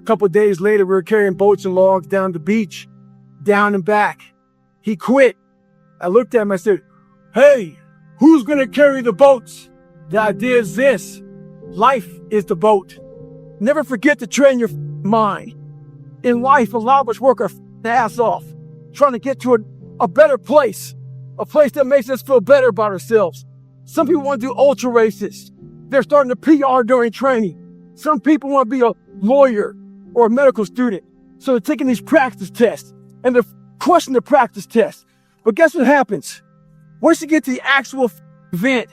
A couple of days later, we were carrying boats and logs down the beach, down and back. He quit. I looked at him, I said, hey, who's gonna carry the boats? The idea is this: life is the boat. Never forget to train your mind. In life, a lot of us work our ass off, trying to get to a better place, a place that makes us feel better about ourselves. Some people want to do ultra races. They're starting to PR during training. Some people want to be a lawyer or a medical student. So they're taking these practice tests and they're crushing the practice tests. But guess what happens? Once you get to the actual event,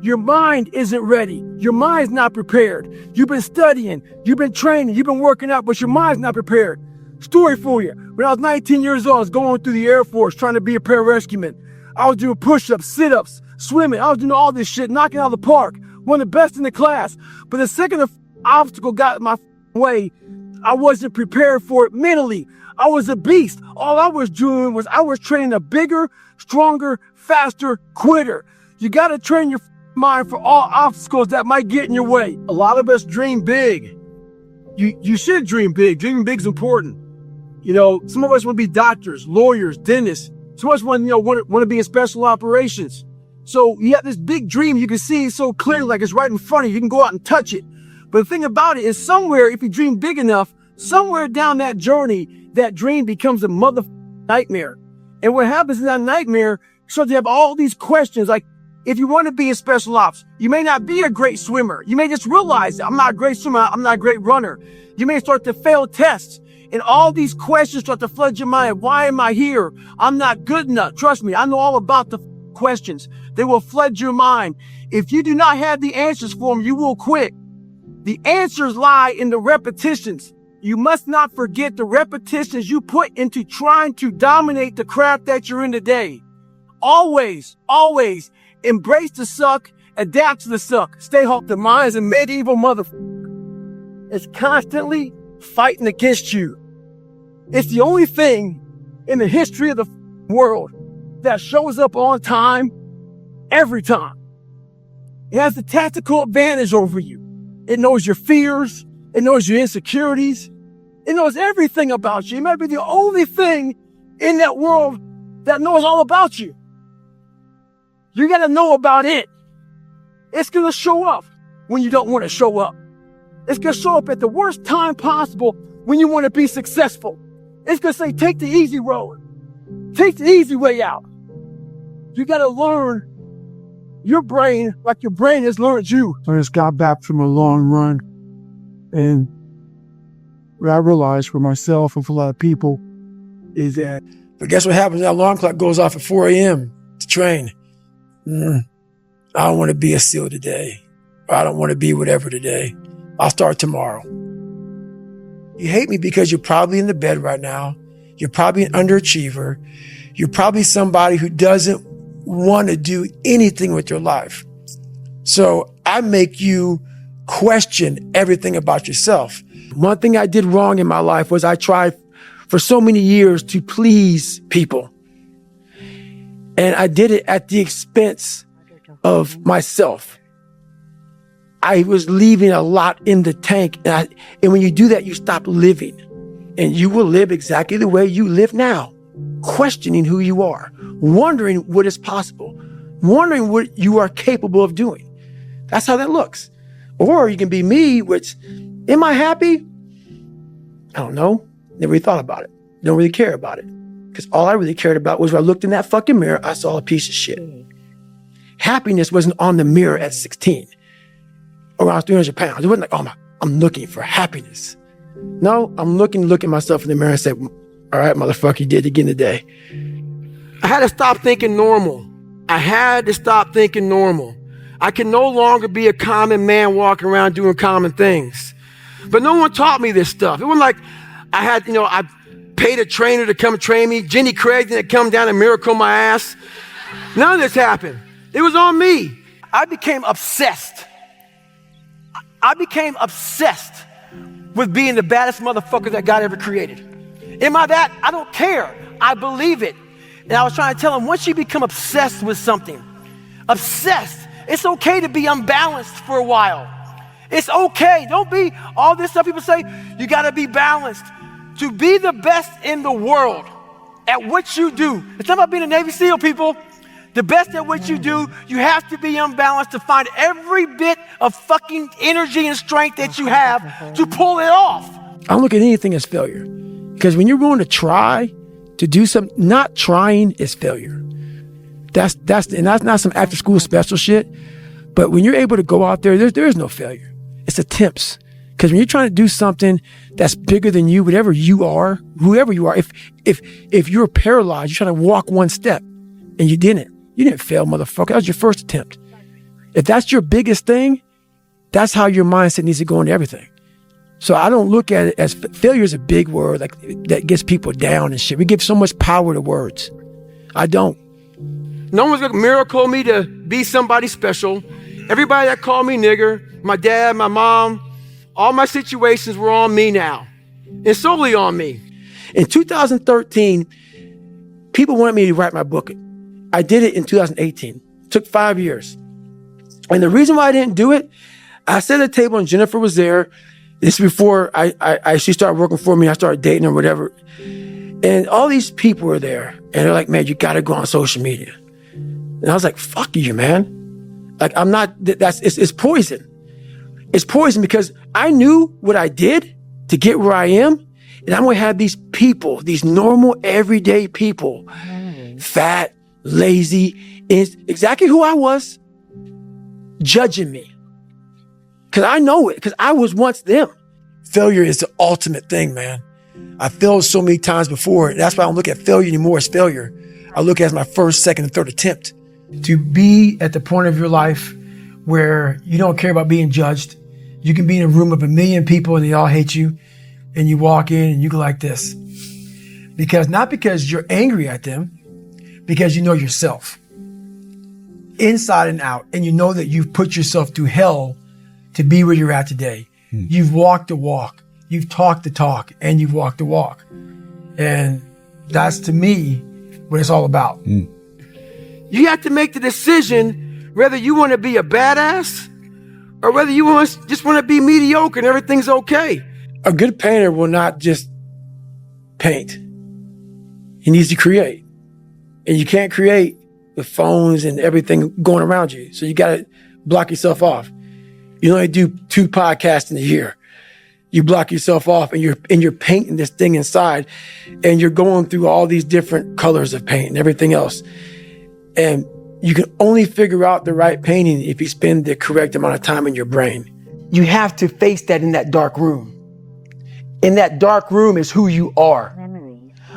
your mind isn't ready. Your mind's not prepared. You've been studying, you've been training, you've been working out, but your mind's not prepared. Story for you. When I was 19 years old, I was going through the Air Force trying to be a pararescueman. I was doing push-ups, sit-ups, swimming. I was doing all this shit, knocking out of the park. One of the best in the class. But the second the obstacle got in my way, I wasn't prepared for it mentally. I was a beast. All I was doing was I was training a bigger, stronger, faster quitter. You got to train your mind for all obstacles that might get in your way. A lot of us dream big. You should dream big. Dreaming big is important. You know, some of us want to be doctors, lawyers, dentists. Some of us want to be in special operations. So you have this big dream you can see so clearly, like it's right in front of you. You can go out and touch it. But the thing about it is, somewhere, if you dream big enough, somewhere down that journey, that dream becomes a nightmare. And what happens in that nightmare, so you have all these questions. Like, if you want to be in special ops, you may not be a great swimmer. You may just realize, I'm not a great swimmer, I'm not a great runner. You may start to fail tests. And all these questions start to flood your mind. Why am I here? I'm not good enough. Trust me, I know all about the questions. They will flood your mind. If you do not have the answers for them, you will quit. The answers lie in the repetitions. You must not forget the repetitions you put into trying to dominate the craft that you're in today. Always, always embrace the suck, adapt to the suck. Stay home. The mind is a medieval motherfucker. It's constantly fighting against you. It's the only thing in the history of the world that shows up on time every time. It has the tactical advantage over you. It knows your fears. It knows your insecurities. It knows everything about you. It might be the only thing in that world that knows all about you. You got to know about it. It's going to show up when you don't want to show up. It's going to show up at the worst time possible when you want to be successful. It's going to say, take the easy road. Take the easy way out. You got to learn your brain like your brain has learned you. I just got back from a long run, and what I realized for myself and for a lot of people is that. But guess what happens? That alarm clock goes off at 4 a.m. to train. I don't want to be a SEAL today. Or I don't want to be whatever today. I'll start tomorrow. You hate me because you're probably in the bed right now. You're probably an underachiever. You're probably somebody who doesn't want to do anything with your life. So I make you question everything about yourself. One thing I did wrong in my life was I tried for so many years to please people. And I did it at the expense of myself. I was leaving a lot in the tank. And when you do that, you stop living. And you will live exactly the way you live now, questioning who you are, wondering what is possible, wondering what you are capable of doing. That's how that looks. Or you can be me, which, am I happy? I don't know. Never really thought about it. Don't really care about it. Because all I really cared about was when I looked in that fucking mirror, I saw a piece of shit. Happiness wasn't on the mirror at 16. Or when I was 300 pounds. It wasn't like, I'm looking for happiness. No, I'm looking at myself in the mirror and say, all right, motherfucker, you did it again today. I had to stop thinking normal. I can no longer be a common man walking around doing common things. But no one taught me this stuff. It wasn't like I had, I paid a trainer to come train me. Jenny Craig didn't come down and miracle my ass. None of this happened. It was on me. I became obsessed. With being the baddest motherfucker that God ever created. Am I that? I don't care. I believe it. And I was trying to tell him, once you become obsessed with something, it's okay to be unbalanced for a while. It's okay. Don't be all this stuff people say, you got to be balanced. To be the best in the world at what you do. It's not about being a Navy SEAL, people. The best at what you do, you have to be unbalanced to find every bit of fucking energy and strength that you have to pull it off. I don't look at anything as failure. Because when you're willing to try to do something, not trying is failure. That's not some after school special shit. But when you're able to go out there is no failure. It's attempts. Because when you're trying to do something that's bigger than you, whatever you are, whoever you are, if you're paralyzed, you're trying to walk one step and you didn't fail, motherfucker. That was your first attempt. If that's your biggest thing, that's how your mindset needs to go into everything. So I don't look at it as failure is a big word like that gets people down and shit. We give so much power to words. I don't. No one's gonna miracle me to be somebody special. Everybody that called me nigger, my dad, my mom, all my situations were on me now. And solely on me. In 2013, people wanted me to write my book. I did it in 2018. It took 5 years. And the reason why I didn't do it, I sat at the table and Jennifer was there. This is before she started working for me. I started dating or whatever. And all these people were there. And they're like, man, you got to go on social media. And I was like, fuck you, man. Like, I'm not, it's poison. It's poison because I knew what I did to get where I am. And I'm going to have these people, these normal, everyday people, fat, lazy, exactly who I was, judging me. Because I know it, because I was once them. Failure is the ultimate thing, man. I failed so many times before. That's why I don't look at failure anymore as failure. I look at it as my first, second, and third attempt. To be at the point of your life where you don't care about being judged. You can be in a room of 1 million people and they all hate you. And you walk in and you go like this. Not because you're angry at them, because you know yourself. Inside and out. And you know that you've put yourself through hell to be where you're at today. You've walked the walk. You've talked the talk. And you've walked the walk. And that's, to me, what it's all about. You have to make the decision whether you want to be a badass or whether you just want to be mediocre and everything's okay. A good painter will not just paint. He needs to create. And you can't create with phones and everything going around you. So you got to block yourself off. You only do 2 podcasts in a year. You block yourself off and you're painting this thing inside and you're going through all these different colors of paint and everything else. And you can only figure out the right painting if you spend the correct amount of time in your brain. You have to face that in that dark room. In that dark room is who you are.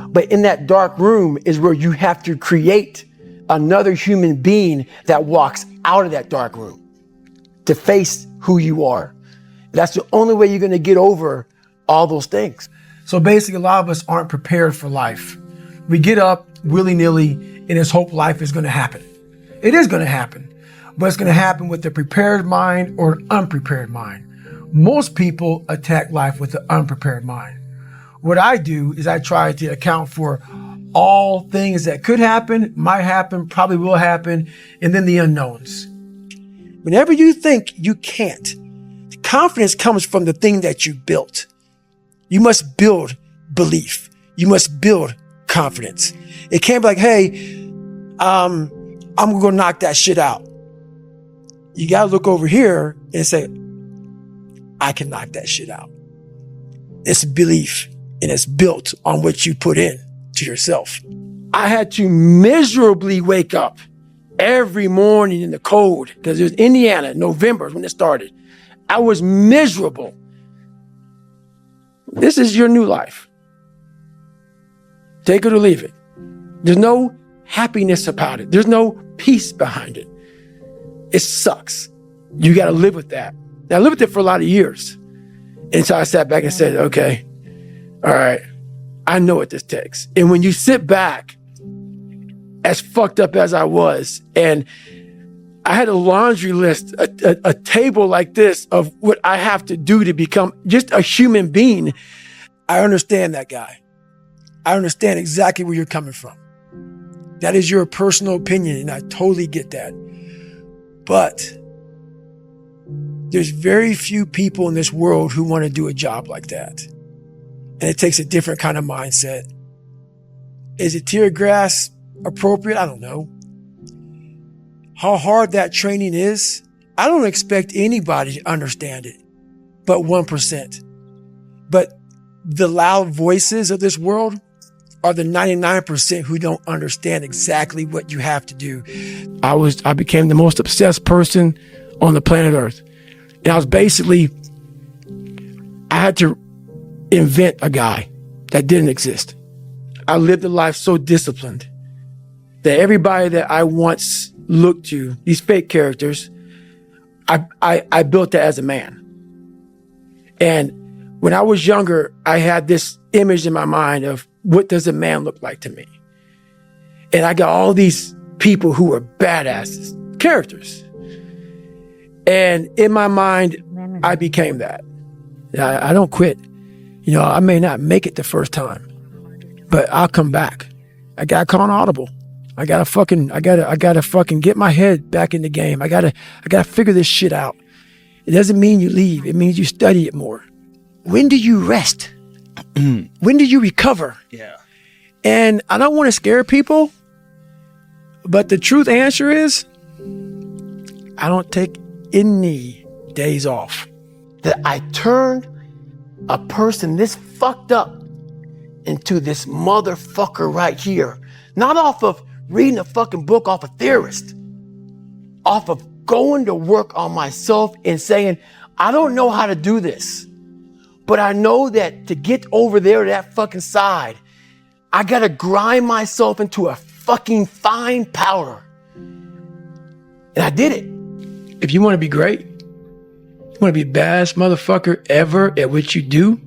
But in that dark room is where you have to create another human being that walks out of that dark room to face who you are. That's the only way you're going to get over all those things. So basically, a lot of us aren't prepared for life. We get up willy-nilly and just hope life is going to happen. It is going to happen, but it's going to happen with a prepared mind or an unprepared mind. Most people attack life with an unprepared mind. What I do is I try to account for all things that could happen, might happen, probably will happen, and then the unknowns. Whenever you think you can't, the confidence comes from the thing that you built. You must build belief. You must build confidence. It can't be like, hey, I'm going to go knock that shit out. You got to look over here and say, I can knock that shit out. It's belief, and it's built on what you put in to yourself. I had to miserably wake up every morning in the cold because it was Indiana, November when it started. I was miserable. This is your new life. Take it or leave it. There's no happiness about it. There's no peace behind it. It sucks. You got to live with that. Now, I lived with it for a lot of years. And so I sat back and said, okay, all right, I know what this takes. And when you sit back, as fucked up as I was, and I had a laundry list, a table like this of what I have to do to become just a human being. I understand that guy. I understand exactly where you're coming from. That is your personal opinion, and I totally get that. But there's very few people in this world who want to do a job like that. And it takes a different kind of mindset. Is it tear grass appropriate? I don't know. How hard that training is, I don't expect anybody to understand it, but 1%. But the loud voices of this world are the 99% who don't understand exactly what you have to do. I became the most obsessed person on the planet Earth. And I had to invent a guy that didn't exist. I lived a life so disciplined that everybody that I once looked to, these fake characters, I built that as a man. And when I was younger, I had this image in my mind of what does a man look like to me? And I got all these people who were badasses, characters. And in my mind, I became that. I don't quit. You know, I may not make it the first time, but I'll come back. I gotta call an audible. I gotta fucking get my head back in the game. I gotta figure this shit out. It doesn't mean you leave. It means you study it more. When do you rest? When do you recover? Yeah. And I don't want to scare people, but the truth answer is, I don't take any days off. That I turned a person this fucked up into this motherfucker right here. Not off of reading a fucking book off a theorist. Off of going to work on myself and saying, I don't know how to do this, but I know that to get over there to that fucking side, I gotta grind myself into a fucking fine powder. And I did it. If you want to be great, you want to be the baddest motherfucker ever at what you do,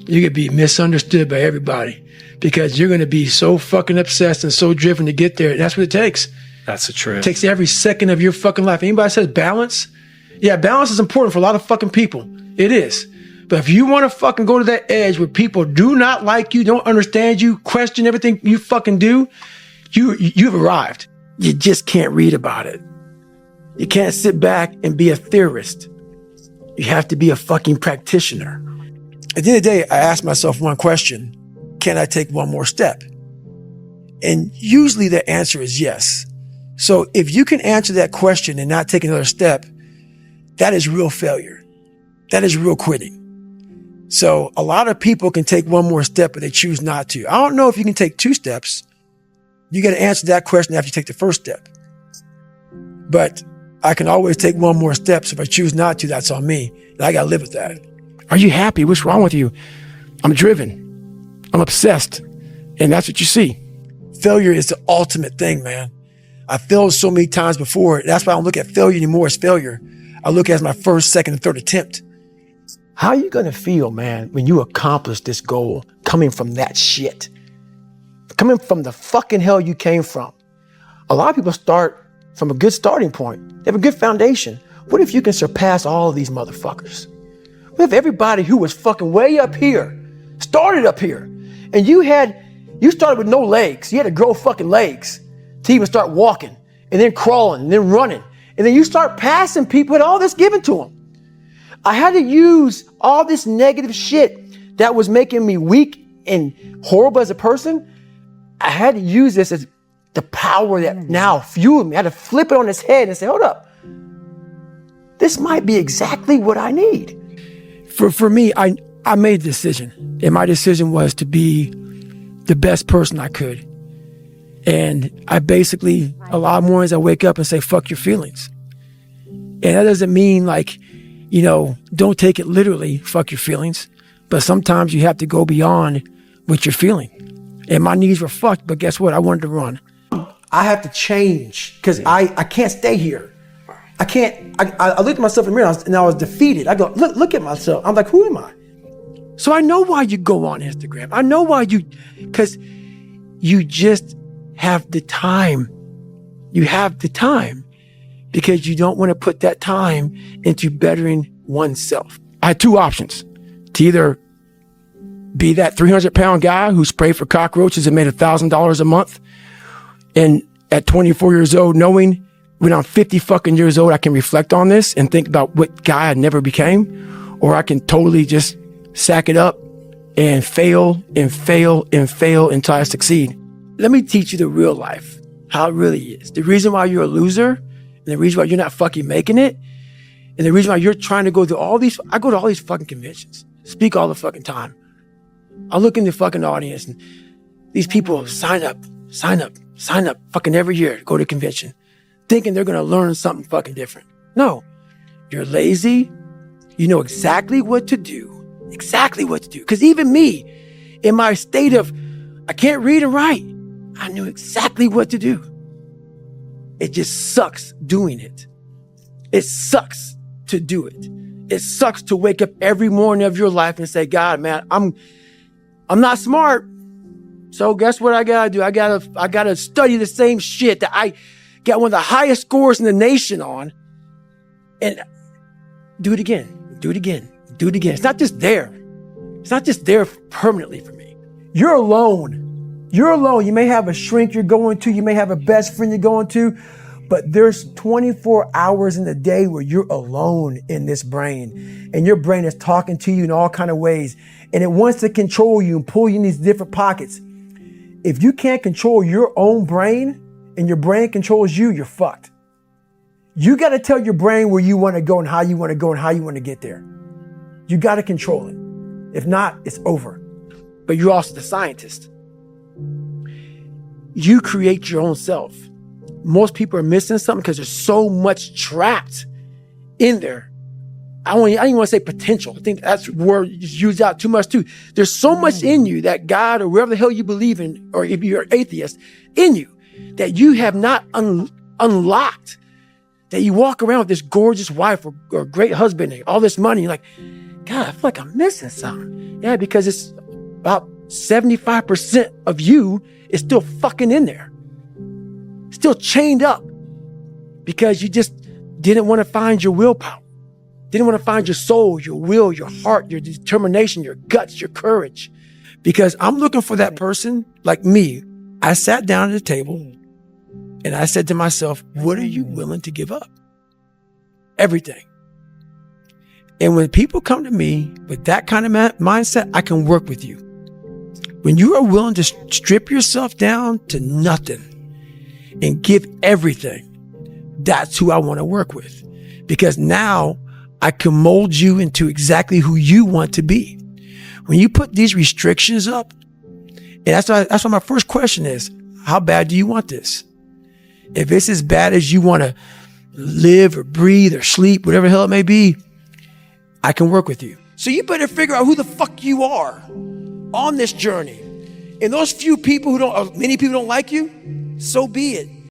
you're gonna be misunderstood by everybody because you're gonna be so fucking obsessed and so driven to get there. That's what it takes. That's the truth. It takes every second of your fucking life. Anybody says balance? Yeah, balance is important for a lot of fucking people. It is. But if you want to fucking go to that edge where people do not like you, don't understand you, question everything you fucking do, you've arrived. You just can't read about it. You can't sit back and be a theorist. You have to be a fucking practitioner. At the end of the day, I ask myself one question: can I take one more step? And usually the answer is yes. So if you can answer that question and not take another step, that is real failure. That is real quitting. So a lot of people can take one more step, but they choose not to. I don't know if you can take 2 steps. You got to answer that question after you take the first step. But I can always take one more step. So if I choose not to, that's on me. And I got to live with that. Are you happy? What's wrong with you? I'm driven. I'm obsessed. And that's what you see. Failure is the ultimate thing, man. I failed so many times before. That's why I don't look at failure anymore as failure. I look at it as my first, second, and third attempt. How are you going to feel, man, when you accomplish this goal coming from that shit? Coming from the fucking hell you came from. A lot of people start from a good starting point. They have a good foundation. What if you can surpass all of these motherfuckers? What if everybody who was fucking way up here started up here, and you started with no legs. You had to grow fucking legs to even start walking, and then crawling, and then running. And then you start passing people with all this given to them. I had to use all this negative shit that was making me weak and horrible as a person. I had to use this as the power that now fueled me. I had to flip it on its head and say, hold up. This might be exactly what I need. For me, I made a decision. And my decision was to be the best person I could. And I basically, a lot of mornings I wake up and say, fuck your feelings. And that doesn't mean like, you know, don't take it literally, fuck your feelings. But sometimes you have to go beyond what you're feeling. And my knees were fucked, but guess what? I wanted to run. I have to change because I can't stay here. I looked at myself in the mirror and I was defeated. I go, look at myself. I'm like, who am I? So I know why you go on Instagram. I know why because you just have the time. You have the time because you don't want to put that time into bettering oneself. I had two options: to either be that 300-pound guy who sprayed for cockroaches and made $1,000 a month, and at 24 years old, knowing when I'm 50 fucking years old, I can reflect on this and think about what guy I never became, or I can totally just sack it up and fail and fail and fail until I succeed. Let me teach you the real life, how it really is. The reason why you're a loser, and the reason why you're not fucking making it, and the reason why you're trying to go to I go to all these fucking conventions, speak all the fucking time. I look in the fucking audience and these people sign up fucking every year to go to a convention, thinking they're going to learn something fucking different. No, you're lazy. You know exactly what to do. Because even me, in my state of, I can't read and write, I knew exactly what to do. It just sucks doing it. It sucks to do it. It sucks to wake up every morning of your life and say, God, man, I'm not smart. So guess what I gotta do? I gotta study the same shit that I got one of the highest scores in the nation on, and do it again. It's not just there. It's not just there permanently for me. You're alone. You may have a shrink you're going to. You may have a best friend you're going to, but there's 24 hours in the day where you're alone in this brain, and your brain is talking to you in all kind of ways, and it wants to control you and pull you in these different pockets. If you can't control your own brain and your brain controls you, you're fucked. You got to tell your brain where you want to go and how you want to go and how you want to get there. You got to control it. If not, it's over. But you're also the scientist. You create your own self. Most people are missing something because there's so much trapped in there. I don't even want to say potential. I think that's word used out too much too. There's so much in you that God or wherever the hell you believe in, or if you're an atheist, in you that you have not unlocked. That you walk around with this gorgeous wife or great husband and all this money. You're like, God, I feel like I'm missing something. Yeah, because it's about 75% of you is still fucking in there. Still chained up because you just didn't want to find your willpower. Didn't want to find your soul, your will, your heart, your determination, your guts, your courage. Because I'm looking for that person like me. I sat down at the table and I said to myself, what are you willing to give up? Everything. And when people come to me with that kind of mindset, I can work with you. When you are willing to strip yourself down to nothing and give everything, that's who I want to work with. Because now I can mold you into exactly who you want to be. When you put these restrictions up, and that's why my first question is, how bad do you want this? If it's as bad as you want to live or breathe or sleep, whatever the hell it may be, I can work with you. So you better figure out who the fuck you are on this journey. And those few people many people don't like you, so be it.